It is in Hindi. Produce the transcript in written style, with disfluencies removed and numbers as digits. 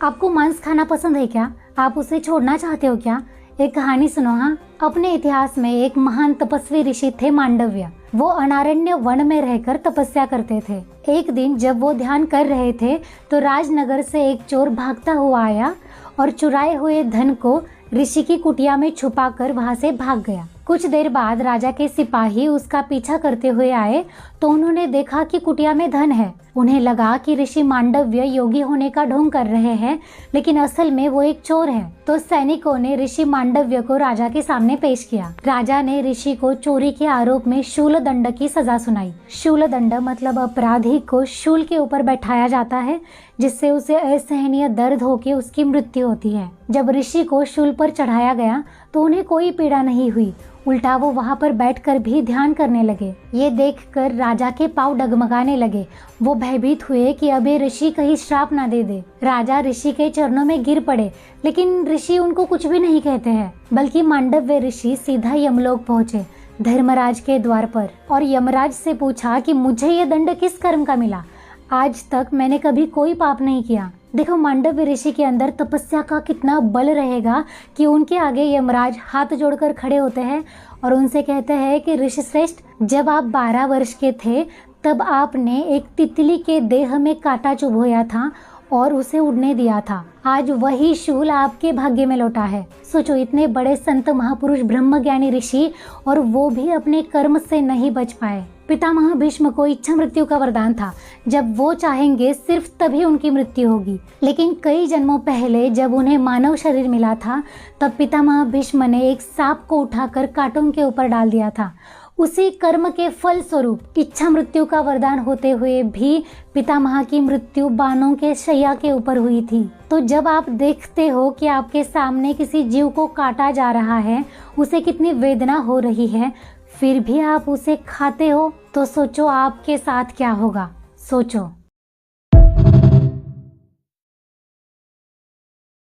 आपको मांस खाना पसंद है क्या? आप उसे छोड़ना चाहते हो क्या? एक कहानी सुनो। हाँ, अपने इतिहास में एक महान तपस्वी ऋषि थे मांडव्य। वो अनारण्य वन में रहकर तपस्या करते थे। एक दिन जब वो ध्यान कर रहे थे तो राजनगर से एक चोर भागता हुआ आया और चुराए हुए धन को ऋषि की कुटिया में छुपाकर वहां से भाग गया। कुछ देर बाद राजा के सिपाही उसका पीछा करते हुए आए तो उन्होंने देखा कि कुटिया में धन है। उन्हें लगा कि ऋषि मांडव्य योगी होने का ढोंग कर रहे हैं, लेकिन असल में वो एक चोर है। तो सैनिकों ने ऋषि मांडव्य को राजा के सामने पेश किया। राजा ने ऋषि को चोरी के आरोप में शूल दंड की सजा सुनाई। शूल दंड मतलब अपराधी को शूल के ऊपर बैठाया जाता है, जिससे उसे असहनीय दर्द होकर उसकी मृत्यु होती है। जब ऋषि को शूल पर चढ़ाया गया तो उन्हें कोई पीड़ा नहीं हुई, उल्टा वो वहां पर बैठकर भी ध्यान करने लगे। ये देखकर राजा के पांव डगमगाने लगे। वो भयभीत हुए कि अभी ऋषि कहीं श्राप ना दे दे। राजा ऋषि के चरणों में गिर पड़े, लेकिन ऋषि उनको कुछ भी नहीं कहते हैं, बल्कि मांडव्य ऋषि सीधा यमलोक पहुंचे, धर्मराज के द्वार पर, और यमराज से पूछा कि मुझे ये दंड किस कर्म का मिला? आज तक मैंने कभी कोई पाप नहीं किया। देखो मांडव्य ऋषि के अंदर तपस्या का कितना बल रहेगा कि उनके आगे यमराज हाथ जोड़कर खड़े होते हैं और उनसे कहते हैं कि ऋषि श्रेष्ठ, जब आप 12 वर्ष के थे तब आपने एक तितली के देह में कांटा चुभोया था और उसे उड़ने दिया था। आज वही शूल आपके भाग्य में लौटा है। सोचो, इतने बड़े संत महापुरुष ब्रह्मज्ञानी ऋषि, और वो भी अपने कर्म से नहीं बच पाए। पितामह भीष्म को इच्छा मृत्यु का वरदान था। जब वो चाहेंगे सिर्फ तभी उनकी मृत्यु होगी। लेकिन कई जन्मों पहले जब उन्हें मानव शरीर मिला था, तब पितामह भीष्म ने एक सांप को उठाकर कांटों के ऊपर डाल दिया था। उसी कर्म के फल स्वरूप इच्छा मृत्यु का वरदान होते हुए भी पितामह की मृत्यु बाणों के शैया के ऊपर हुई थी। तो जब आप देखते हो कि आपके सामने किसी जीव को काटा जा रहा है, उसे कितनी वेदना हो रही है, फिर भी आप उसे खाते हो, तो सोचो आपके साथ क्या होगा। सोचो।